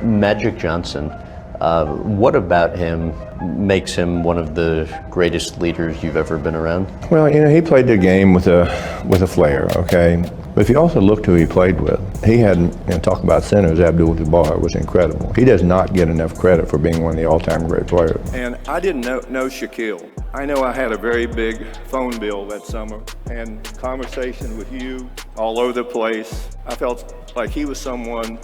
Magic Johnson, what about him makes him one of the greatest leaders you've ever been around? Well, he played the game with a flair, okay? But if you also looked who he played with, he had, talk about centers, Abdul-Jabbar was incredible. He does not get enough credit for being one of the all-time great players. And I didn't know Shaquille. I know I had a very big phone bill that summer, and conversation with you all over the place. I felt like he was someone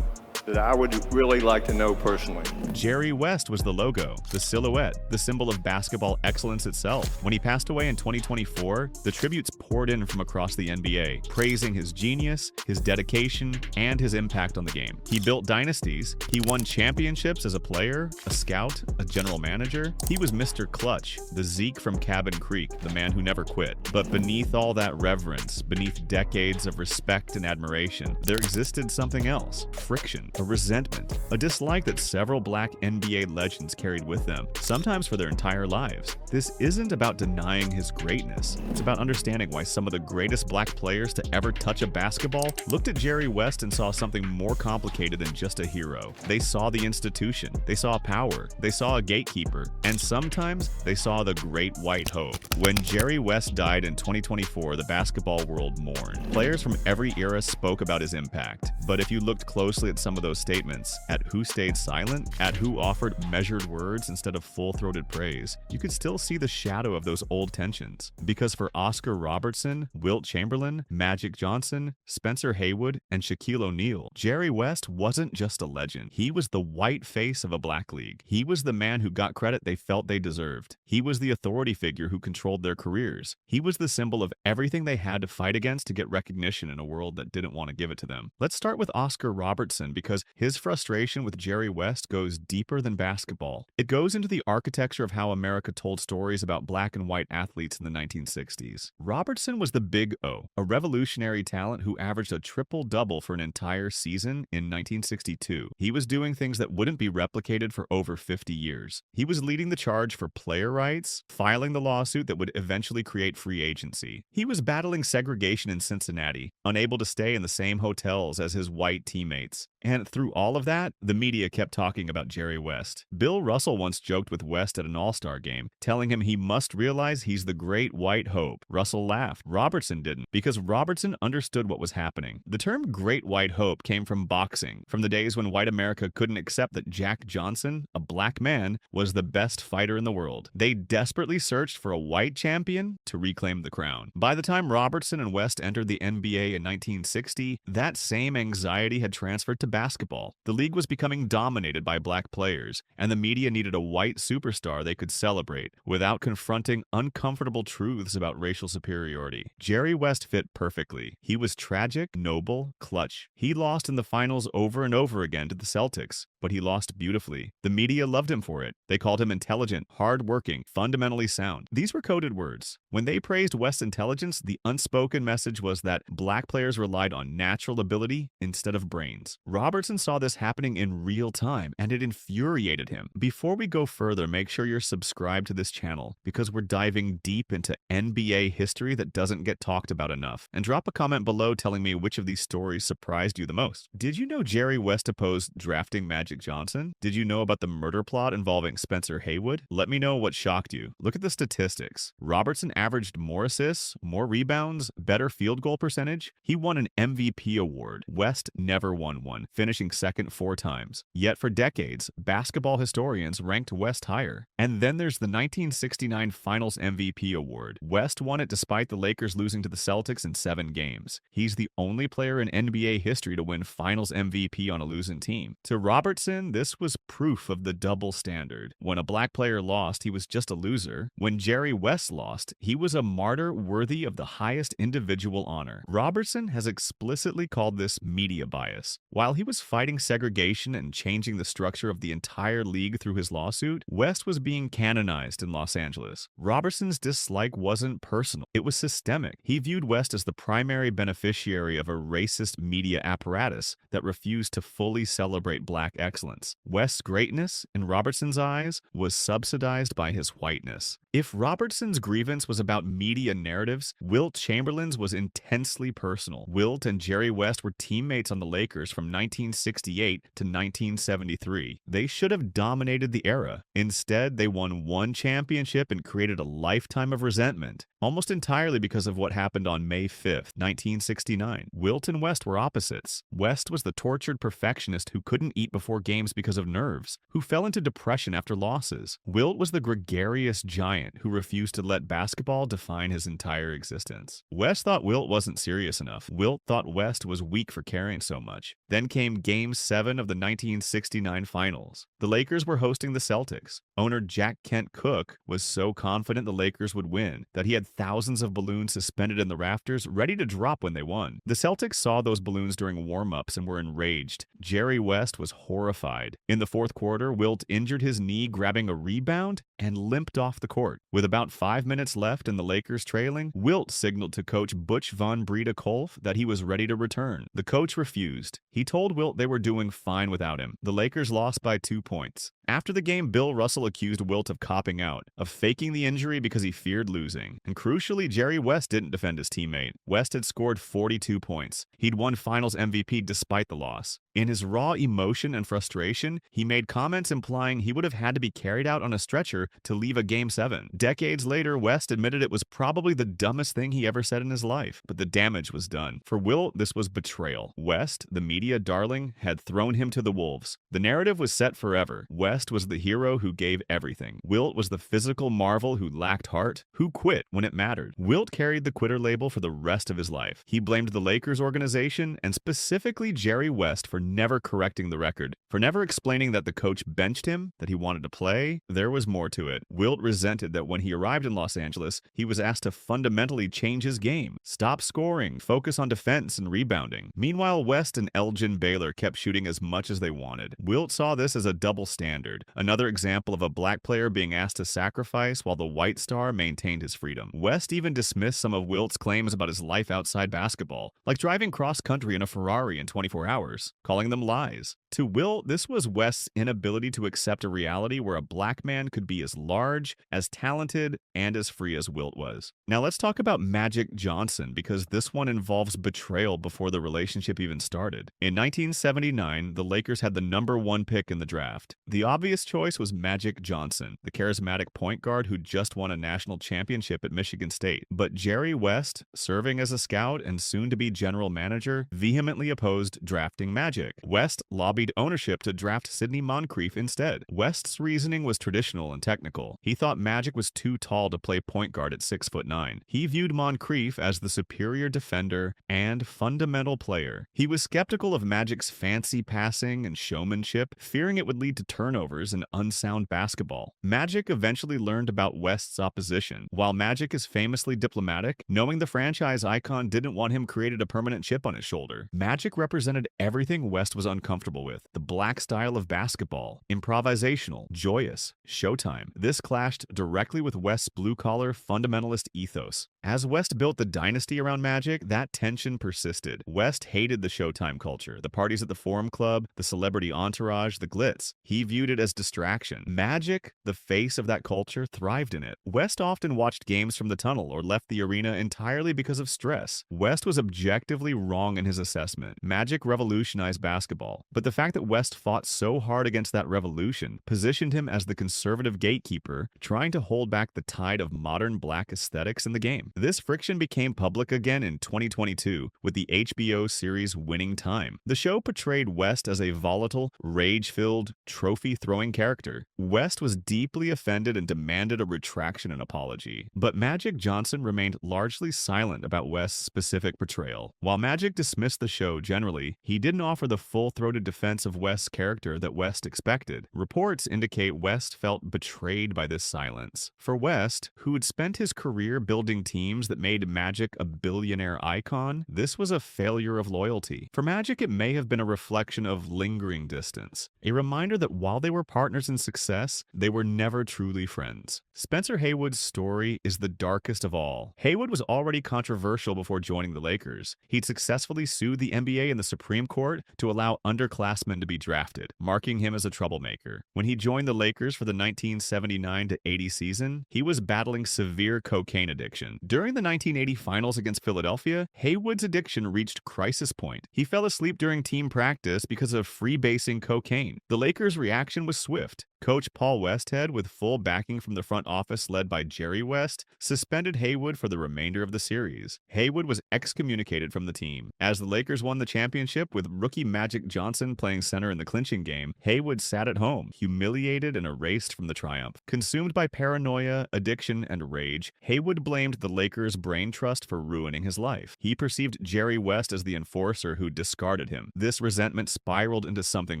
that I would really like to know personally. Jerry West was the logo, the silhouette, the symbol of basketball excellence itself. When he passed away in 2024, the tributes poured in from across the NBA, praising his genius, his dedication, and his impact on the game. He built dynasties. He won championships as a player, a scout, a general manager. He was Mr. Clutch, the Zeke from Cabin Creek, the man who never quit. But beneath all that reverence, beneath decades of respect and admiration, there existed something else: friction. A resentment, a dislike that several black NBA legends carried with them, sometimes for their entire lives. This isn't about denying his greatness. It's about understanding why some of the greatest black players to ever touch a basketball looked at Jerry West and saw something more complicated than just a hero. They saw the institution, they saw power, they saw a gatekeeper, and sometimes they saw the great white hope. When Jerry West died in 2024, the basketball world mourned. Players from every era spoke about his impact, but if you looked closely at some of those statements, at who stayed silent, at who offered measured words instead of full-throated praise, you could still see the shadow of those old tensions. Because for Oscar Robertson, Wilt Chamberlain, Magic Johnson, Spencer Haywood, and Shaquille O'Neal, Jerry West wasn't just a legend. He was the white face of a black league. He was the man who got credit they felt they deserved. He was the authority figure who controlled their careers. He was the symbol of everything they had to fight against to get recognition in a world that didn't want to give it to them. Let's start with Oscar Robertson, because his frustration with Jerry West goes deeper than basketball. It goes into the architecture of how America told stories about black and white athletes in the 1960s. Robertson was the Big O, a revolutionary talent who averaged a triple-double for an entire season in 1962. He was doing things that wouldn't be replicated for over 50 years. He was leading the charge for player rights, filing the lawsuit that would eventually create free agency. He was battling segregation in Cincinnati, unable to stay in the same hotels as his white teammates. And through all of that, the media kept talking about Jerry West. Bill Russell once joked with West at an All-Star game, telling him he must realize he's the great white hope. Russell laughed. Robertson didn't, because Robertson understood what was happening. The term great white hope came from boxing, from the days when white America couldn't accept that Jack Johnson, a black man, was the best fighter in the world. They desperately searched for a white champion to reclaim the crown. By the time Robertson and West entered the NBA in 1960, that same anxiety had transferred to basketball. The league was becoming dominated by black players, and the media needed a white superstar they could celebrate without confronting uncomfortable truths about racial superiority. Jerry West fit perfectly. He was tragic, noble, clutch. He lost in the finals over and over again to the Celtics, but he lost beautifully. The media loved him for it. They called him intelligent, hard-working, fundamentally sound. These were coded words. When they praised West's intelligence, the unspoken message was that black players relied on natural ability instead of brains. Robertson saw this happening in real time, and it infuriated him. Before we go further, make sure you're subscribed to this channel, because we're diving deep into NBA history that doesn't get talked about enough. And drop a comment below telling me which of these stories surprised you the most. Did you know Jerry West opposed drafting Magic Johnson? Did you know about the murder plot involving Spencer Haywood? Let me know what shocked you. Look at the statistics. Robertson averaged more assists, more rebounds, better field goal percentage. He won an MVP award. West never won one, finishing second 4 times. Yet for decades, basketball historians ranked West higher. And then there's the 1969 Finals MVP award. West won it despite the Lakers losing to the Celtics in 7 games. He's the only player in NBA history to win Finals MVP on a losing team. To Robertson, this was proof of the double standard. When a black player lost, he was just a loser. When Jerry West lost, he was a martyr worthy of the highest individual honor. Robertson has explicitly called this media bias. While he was fighting segregation and changing the structure of the entire league through his lawsuit, West was being canonized in Los Angeles. Robertson's dislike wasn't personal. It was systemic. He viewed West as the primary beneficiary of a racist media apparatus that refused to fully celebrate black excellence. West's greatness, in Robertson's eyes, was subsidized by his whiteness. If Robertson's grievance was about media narratives, Wilt Chamberlain's was intensely personal. Wilt and Jerry West were teammates on the Lakers from 1968 to to 1973. They should have dominated the era. Instead, they won one championship and created a lifetime of resentment, almost entirely because of what happened on May 5th, 1969. Wilt and West were opposites. West was the tortured perfectionist who couldn't eat before games because of nerves, who fell into depression after losses. Wilt was the gregarious giant who refused to let basketball define his entire existence. West thought Wilt wasn't serious enough. Wilt thought West was weak for caring so much. Then came Game 7 of the 1969 Finals. The Lakers were hosting the Celtics. Owner Jack Kent Cooke was so confident the Lakers would win that he had thousands of balloons suspended in the rafters, ready to drop when they won. The Celtics saw those balloons during warm-ups and were enraged. Jerry West was horrified. In the fourth quarter, Wilt injured his knee grabbing a rebound and limped off the court. With about 5 minutes left and the Lakers trailing, Wilt signaled to coach Butch von Breda Kolff that he was ready to return. The coach refused. He told Wilt they were doing fine without him. The Lakers lost by 2 points. After the game, Bill Russell accused Wilt of copping out, of faking the injury because he feared losing. And crucially, Jerry West didn't defend his teammate. West had scored 42 points. He'd won Finals MVP despite the loss. In his raw emotion and frustration, he made comments implying he would have had to be carried out on a stretcher to leave a Game 7. Decades later, West admitted it was probably the dumbest thing he ever said in his life, but the damage was done. For Wilt, this was betrayal. West, the media darling, had thrown him to the wolves. The narrative was set forever. West was the hero who gave everything. Wilt was the physical marvel who lacked heart, who quit when it mattered. Wilt carried the quitter label for the rest of his life. He blamed the Lakers organization, and specifically Jerry West, for never correcting the record, for never explaining that the coach benched him, that he wanted to play. There was more to it. Wilt resented that when he arrived in Los Angeles, he was asked to fundamentally change his game, stop scoring, focus on defense and rebounding. Meanwhile, West and Elgin Baylor kept shooting as much as they wanted. Wilt saw this as a double standard, another example of a black player being asked to sacrifice while the white star maintained his freedom. West even dismissed some of Wilt's claims about his life outside basketball, like driving cross-country in a Ferrari in 24 hours, calling them lies. To Wilt, this was West's inability to accept a reality where a black man could be as large, as talented, and as free as Wilt was. Now let's talk about Magic Johnson, because this one involves betrayal before the relationship even started. In 1979, the Lakers had the #1 pick in the draft. The obvious choice was Magic Johnson, the charismatic point guard who just won a national championship at Michigan State. But Jerry West, serving as a scout and soon to be general manager, vehemently opposed drafting Magic. West lobbied ownership to draft Sidney Moncrief instead. West's reasoning was traditional and technical. He thought Magic was too tall to play point guard at 6'9". He viewed Moncrief as the superior defender and fundamental player. He was skeptical of Magic's fancy passing and showmanship, fearing it would lead to turnovers and unsound basketball. Magic eventually learned about West's opposition. While Magic is famously diplomatic, knowing the franchise icon didn't want him created a permanent chip on his shoulder. Magic represented everything West was uncomfortable with. The black style of basketball, improvisational, joyous, showtime. This clashed directly with West's blue-collar fundamentalist ethos. As West built the dynasty around Magic, that tension persisted. West hated the Showtime culture, the parties at the Forum Club, the celebrity entourage, the glitz. He viewed it as distraction. Magic, the face of that culture, thrived in it. West often watched games from the tunnel or left the arena entirely because of stress. West was objectively wrong in his assessment. Magic revolutionized basketball, but the fact that West fought so hard against that revolution positioned him as the conservative gatekeeper, trying to hold back the tide of modern black aesthetics in the game. This friction became public again in 2022 with the HBO series Winning Time. The show portrayed West as a volatile, rage-filled, trophy-throwing character. West was deeply offended and demanded a retraction and apology. But Magic Johnson remained largely silent about West's specific portrayal. While Magic dismissed the show generally, he didn't offer the full-throated defense of West's character that West expected. Reports indicate West felt betrayed by this silence. For West, who had spent his career building teams that made Magic a billionaire icon, this was a failure of loyalty. For Magic, it may have been a reflection of lingering distance, a reminder that while they were partners in success, they were never truly friends. Spencer Haywood's story is the darkest of all. Haywood was already controversial before joining the Lakers. He'd successfully sued the NBA and the Supreme Court to allow underclassmen to be drafted, marking him as a troublemaker. When he joined the Lakers for the 1979-80 season, he was battling severe cocaine addiction. During the 1980 finals against Philadelphia, Haywood's addiction reached crisis point. He fell asleep during team practice because of freebasing cocaine. The Lakers' reaction was swift. Coach Paul Westhead, with full backing from the front office led by Jerry West, suspended Haywood for the remainder of the series. Haywood was excommunicated from the team. As the Lakers won the championship with rookie Magic Johnson playing center in the clinching game, Haywood sat at home, humiliated and erased from the triumph. Consumed by paranoia, addiction, and rage, Haywood blamed the Lakers' brain trust for ruining his life. He perceived Jerry West as the enforcer who discarded him. This resentment spiraled into something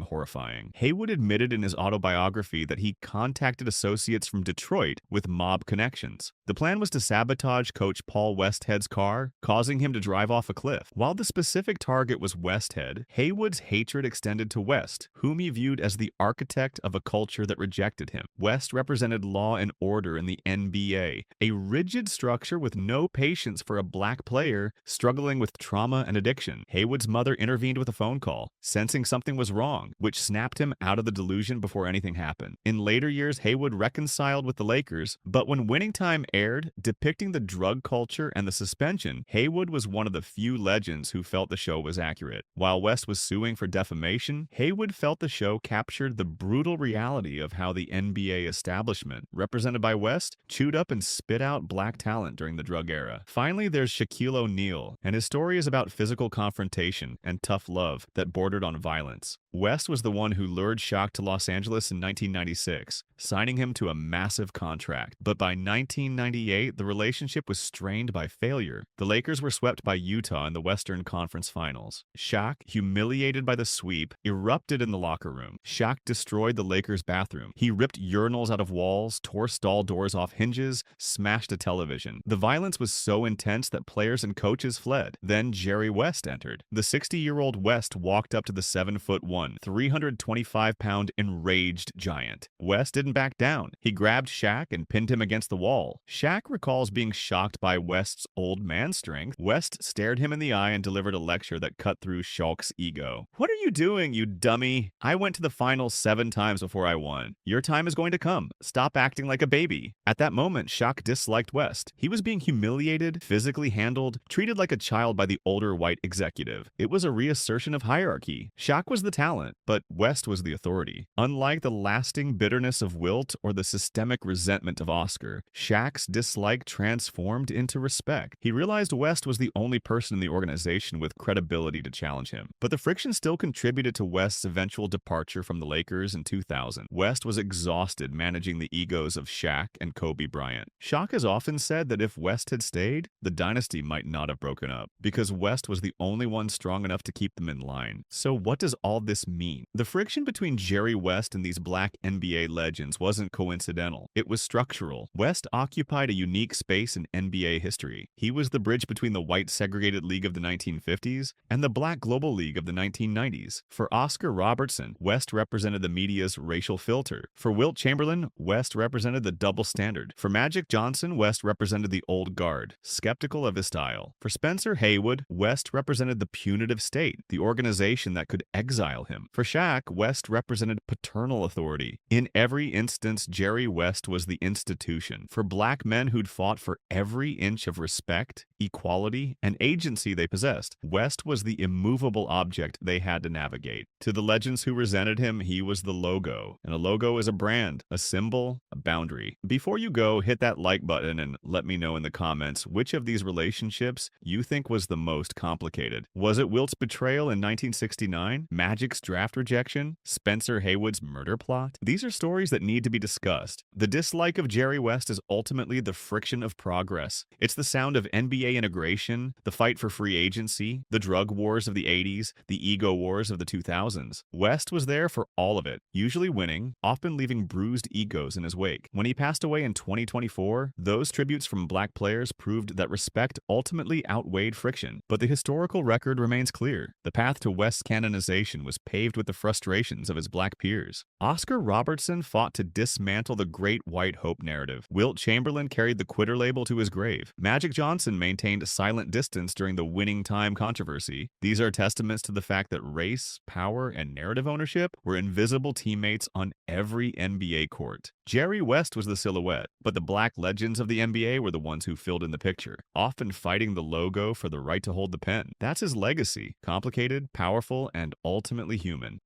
horrifying. Haywood admitted in his autobiography that he contacted associates from Detroit with mob connections. The plan was to sabotage Coach Paul Westhead's car, causing him to drive off a cliff. While the specific target was Westhead, Haywood's hatred extended to West, whom he viewed as the architect of a culture that rejected him. West represented law and order in the NBA, a rigid structure with no patience for a black player struggling with trauma and addiction. Haywood's mother intervened with a phone call, sensing something was wrong, which snapped him out of the delusion before anything happened. In later years, Haywood reconciled with the Lakers, but when Winning Time aired, depicting the drug culture and the suspension, Haywood was one of the few legends who felt the show was accurate. While West was suing for defamation, Haywood felt the show captured the brutal reality of how the NBA establishment, represented by West, chewed up and spit out black talent during the drug era. Finally, there's Shaquille O'Neal, and his story is about physical confrontation and tough love that bordered on violence. West was the one who lured Shaq to Los Angeles in 1996, signing him to a massive contract. But by 1998, the relationship was strained by failure. The Lakers were swept by Utah in the Western Conference Finals. Shaq, humiliated by the sweep, erupted in the locker room. Shaq destroyed the Lakers' bathroom. He ripped urinals out of walls, tore stall doors off hinges, smashed a television. The violence was so intense that players and coaches fled. Then Jerry West entered. The 60-year-old West walked up to the 7'1", 325-pound enraged giant. West didn't back down. He grabbed Shaq and pinned him against the wall. Shaq recalls being shocked by West's old man strength. West stared him in the eye and delivered a lecture that cut through Shaq's ego. "What are you doing, you dummy? I went to the finals 7 times before I won. Your time is going to come. Stop acting like a baby." At that moment, Shaq disliked West. He was being humiliated, physically handled, treated like a child by the older white executive. It was a reassertion of hierarchy. Shaq was the talent, but West was the authority. Unlike the lasting bitterness of Wilt or the systemic resentment of Oscar, Shaq's dislike transformed into respect. He realized West was the only person in the organization with credibility to challenge him. But the friction still contributed to West's eventual departure from the Lakers in 2000. West was exhausted managing the egos of Shaq and Kobe Bryant. Shaq has often said that if West had stayed, the dynasty might not have broken up, because West was the only one strong enough to keep them in line. So what does all this mean? The friction between Jerry West and these black NBA legends wasn't coincidental. It was structural. West occupied a unique space in NBA history. He was the bridge between the white segregated league of the 1950s and the black global league of the 1990s. For Oscar Robertson, West represented the media's racial filter. For Wilt Chamberlain, West represented the double standard. For Magic Johnson, West represented the old guard, skeptical of his style. For Spencer Haywood, West represented the punitive state, the organization that could exile him. For Shaq, West represented paternal authority. In every instance, Jerry West was the institution. For black men who'd fought for every inch of respect, equality, and agency they possessed, West was the immovable object they had to navigate. To the legends who resented him, he was the logo. And a logo is a brand, a symbol, a boundary. Before you go, hit that like button and let me know in the comments which of these relationships you think was the most complicated. Was it Wilt's betrayal in 1969? Magic's draft rejection? Spencer Haywood's murder plot? These are stories that need to be discussed. The dislike of Jerry West is ultimately the friction of progress. It's the sound of NBA integration, the fight for free agency, the drug wars of the 80s, the ego wars of the 2000s. West was there for all of it, usually winning, often leaving bruised egos in his wake. When he passed away in 2024, those tributes from black players proved that respect ultimately outweighed friction. But the historical record remains clear. The path to West's canonization was paved with the frustrations of his black peers. Oscar Robertson fought to dismantle the Great White Hope narrative. Wilt Chamberlain carried the quitter label to his grave. Magic Johnson maintained silent distance during the winning time controversy. These are testaments to the fact that race, power, and narrative ownership were invisible teammates on every NBA court. Jerry West was the silhouette, but the black legends of the NBA were the ones who filled in the picture, often fighting the logo for the right to hold the pen. That's his legacy: complicated, powerful, and ultimately human.